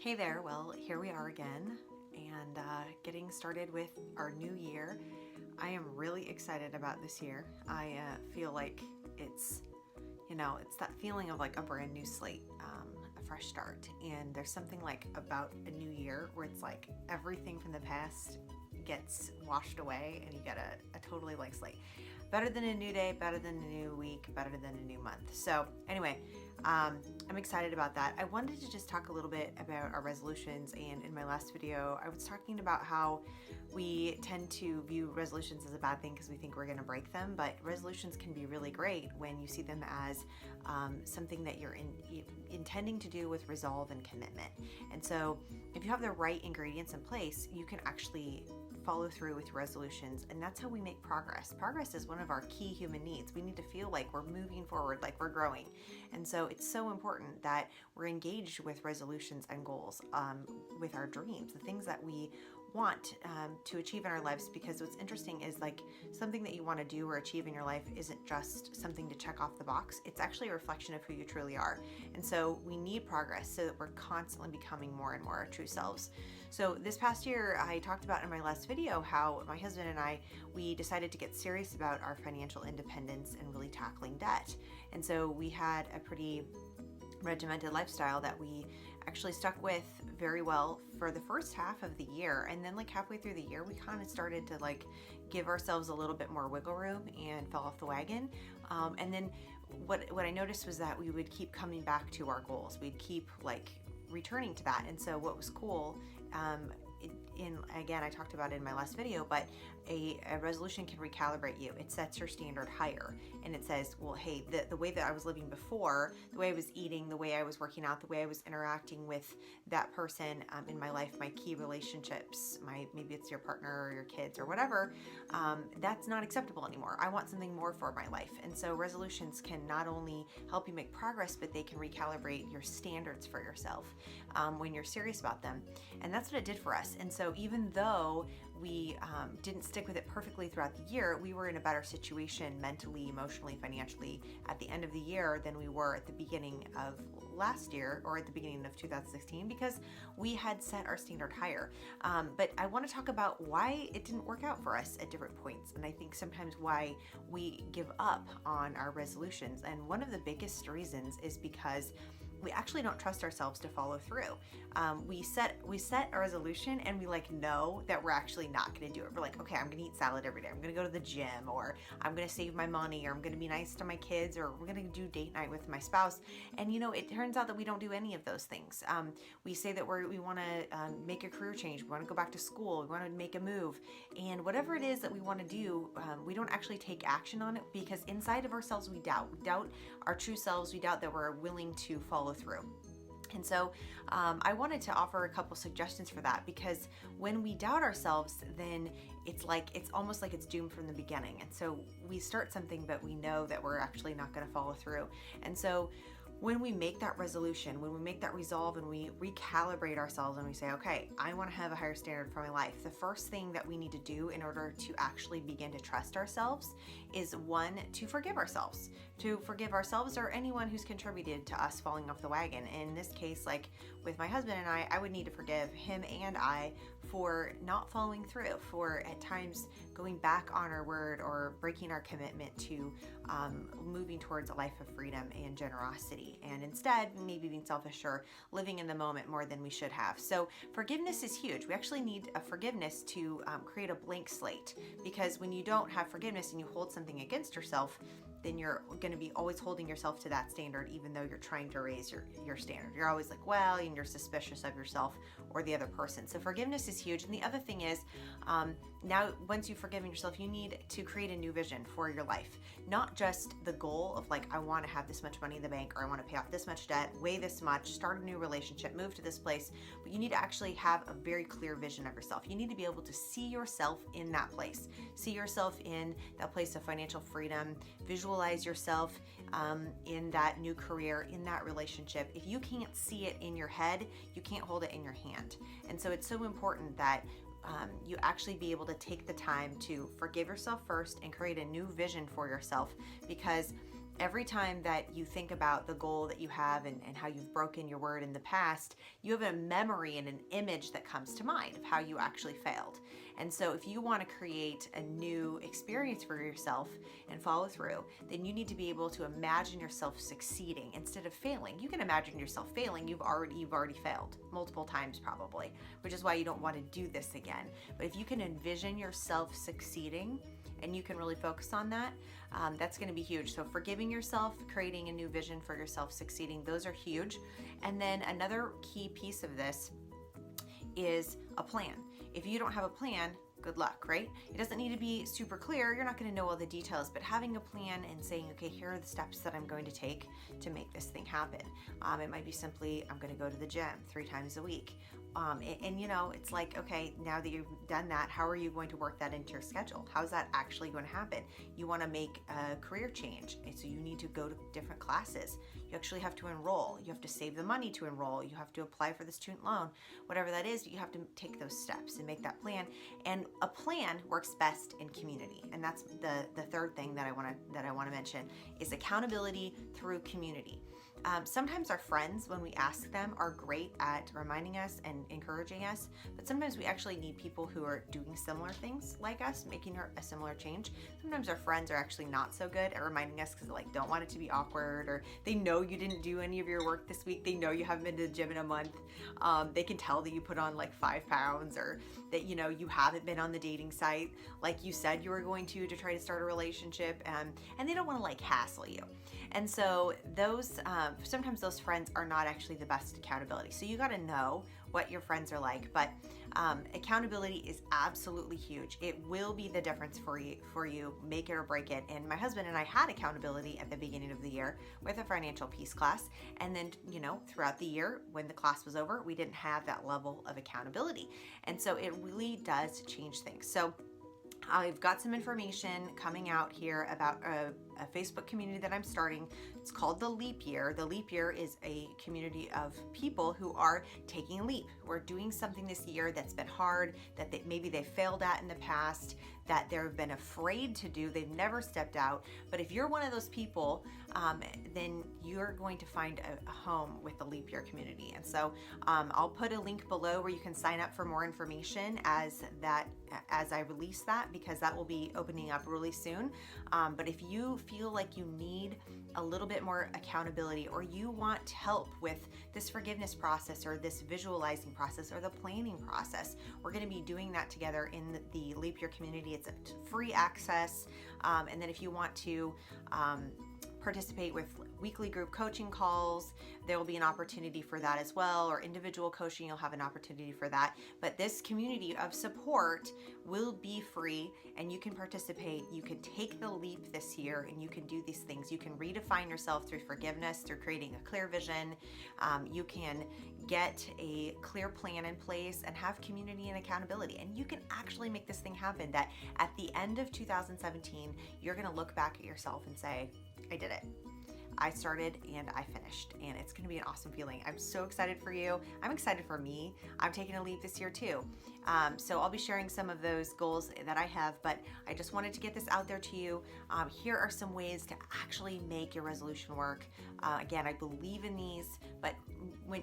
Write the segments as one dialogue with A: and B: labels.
A: Hey there, well, here we are again and getting started with our new year. I am really excited about this year. I feel like it's, it's that feeling of like a brand new slate, a fresh start. And there's something like about a new year where it's like everything from the past gets washed away and you get a totally blank slate. Better than a new day, better than a new week, better than a new month. So, anyway, I'm excited about that. I wanted to just talk a little bit about our resolutions. And in my last video, I was talking about how we tend to view resolutions as a bad thing because we think we're going to break them. But resolutions can be really great when you see them as something that you're intending to do with resolve and commitment. And so, if you have the right ingredients in place, you can actually follow through with resolutions, and that's how we make progress. Progress is one of our key human needs. We need to feel like we're moving forward, like we're growing. And so it's so important that we're engaged with resolutions and goals, with our dreams, the things that we want to achieve in our lives, because what's interesting is like something that you want to do or achieve in your life isn't just something to check off the box. It's actually a reflection of who you truly are. And so we need progress so that we're constantly becoming more and more our true selves. So this past year, I talked about in my last video how my husband and I, we decided to get serious about our financial independence and really tackling debt. And so we had a pretty regimented lifestyle that we actually stuck with very well for the first half of the year. And then like halfway through the year, we kind of started to like give ourselves a little bit more wiggle room and fell off the wagon. And then what I noticed was that we would keep coming back to our goals. We'd keep like returning to that. And so what was cool, again, I talked about it in my last video, but a resolution can recalibrate you. It sets your standard higher, and it says, well, hey, the way that I was living before, the way I was eating, the way I was working out, the way I was interacting with that person in my life, my key relationships, maybe it's your partner or your kids or whatever, that's not acceptable anymore. I want something more for my life. And so resolutions can not only help you make progress, but they can recalibrate your standards for yourself when you're serious about them. And that's what it did for us. And so even though we didn't stick with it perfectly throughout the year, we were in a better situation mentally, emotionally, financially at the end of the year than we were at the beginning of last year or at the beginning of 2016, because we had set our standard higher. But I want to talk about why it didn't work out for us at different points, and I think sometimes why we give up on our resolutions. And one of the biggest reasons is because we actually don't trust ourselves to follow through. We set a resolution and we like know that we're actually not going to do it. We're like, okay, I'm going to eat salad every day. I'm going to go to the gym, or I'm going to save my money, or I'm going to be nice to my kids, or we're going to do date night with my spouse. And it turns out that we don't do any of those things. We say that we want to make a career change. We want to go back to school. We want to make a move. And whatever it is that we want to do, we don't actually take action on it because inside of ourselves we doubt. We doubt our true selves. We doubt that we're willing to follow through. And so I wanted to offer a couple suggestions for that, because when we doubt ourselves, then it's almost like it's doomed from the beginning. And so we start something, but we know that we're actually not going to follow through. And so when we make that resolution, when we make that resolve and we recalibrate ourselves and we say, okay, I want to have a higher standard for my life, the first thing that we need to do in order to actually begin to trust ourselves is, one, to forgive ourselves. To forgive ourselves or anyone who's contributed to us falling off the wagon. In this case, like with my husband and I would need to forgive him and I for not following through, for at times going back on our word or breaking our commitment to moving towards a life of freedom and generosity, and instead maybe being selfish or living in the moment more than we should have. So forgiveness is huge. We actually need a forgiveness to create a blank slate, because when you don't have forgiveness and you hold something against yourself, then you're going to be always holding yourself to that standard, even though you're trying to raise your standard. You're always like, well, and you're suspicious of yourself or the other person. So forgiveness is huge. And the other thing is, now once you've forgiven yourself, you need to create a new vision for your life. Not just the goal of like, I want to have this much money in the bank, or I want to pay off this much debt, weigh this much, start a new relationship, move to this place. But you need to actually have a very clear vision of yourself. You need to be able to see yourself in that place. See yourself in that place of financial freedom. Visualize yourself in that new career, in that relationship. If you can't see it in your head, you can't hold it in your hand. And so it's so important that you actually be able to take the time to forgive yourself first and create a new vision for yourself, because every time that you think about the goal that you have and how you've broken your word in the past, you have a memory and an image that comes to mind of how you actually failed. And so if you want to create a new experience for yourself and follow through, then you need to be able to imagine yourself succeeding instead of failing. You can imagine yourself failing. You've already failed multiple times probably, which is why you don't want to do this again. But if you can envision yourself succeeding and you can really focus on that, that's going to be huge. So forgiving yourself, creating a new vision for yourself, succeeding, those are huge. And then another key piece of this is a plan. If you don't have a plan, good luck, right? It doesn't need to be super clear. You're not going to know all the details, but having a plan and saying, okay, here are the steps that I'm going to take to make this thing happen. It might be simply, I'm going to go to the gym 3 times a week. And you know, it's like, okay, now that you've done that, how are you going to work that into your schedule? How's that actually going to happen? You want to make a career change, and so you need to go to different classes. You actually have to enroll. You have to save the money to enroll. You have to apply for the student loan, whatever that is. You have to take those steps and make that plan. And a plan works best in community. And that's the third thing that I want to mention is accountability through community. Sometimes our friends, when we ask them, are great at reminding us and encouraging us, but sometimes we actually need people who are doing similar things like us, making a similar change. Sometimes our friends are actually not so good at reminding us because they like don't want it to be awkward, or they know you didn't do any of your work this week. They know you haven't been to the gym in a month. They can tell that you put on like 5 pounds, or that you know you haven't been on the dating site like you said you were going to try to start a relationship, and they don't want to like hassle you. And so those sometimes those friends are not actually the best accountability. So you got to know what your friends are like, but accountability is absolutely huge. It will be the difference for you, make it or break it. And my husband and I had accountability at the beginning of the year with a financial peace class, and then you know throughout the year when the class was over, we didn't have that level of accountability, and so it really does change things. So I've got some information coming out here about a Facebook community that I'm starting. It's called The Leap Year. The Leap Year is a community of people who are taking a leap, who are doing something this year that's been hard, that maybe they failed at in the past, that they've been afraid to do, they've never stepped out. But if you're one of those people, then you're going to find a home with the Leap Year community. And so I'll put a link below where you can sign up for more information as I release that, because that will be opening up really soon. But if you feel like you need a little bit more accountability, or you want help with this forgiveness process, or this visualizing process, or the planning process, we're going to be doing that together in the Leap Year community. It's a free access. And then if you want to participate with weekly group coaching calls, there will be an opportunity for that as well, or individual coaching, you'll have an opportunity for that. But this community of support will be free, and you can participate. You can take the leap this year, and you can do these things. You can redefine yourself through forgiveness, through creating a clear vision. You can get a clear plan in place and have community and accountability, and you can actually make this thing happen, that at the end of 2017 you're going to look back at yourself and say, I did it. I started and I finished, and it's going to be an awesome feeling. I'm so excited for you. I'm excited for me. I'm taking a leap this year too. So I'll be sharing some of those goals that I have, but I just wanted to get this out there to you. Here are some ways to actually make your resolution work. Again, I believe in these, but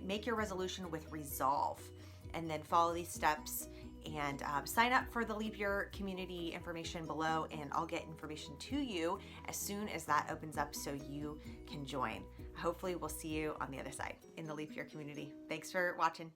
A: make your resolution with resolve, and then follow these steps, and sign up for the Leap Year community information below, and I'll get information to you as soon as that opens up so you can join. Hopefully we'll see you on the other side in the Leap Year community. Thanks for watching.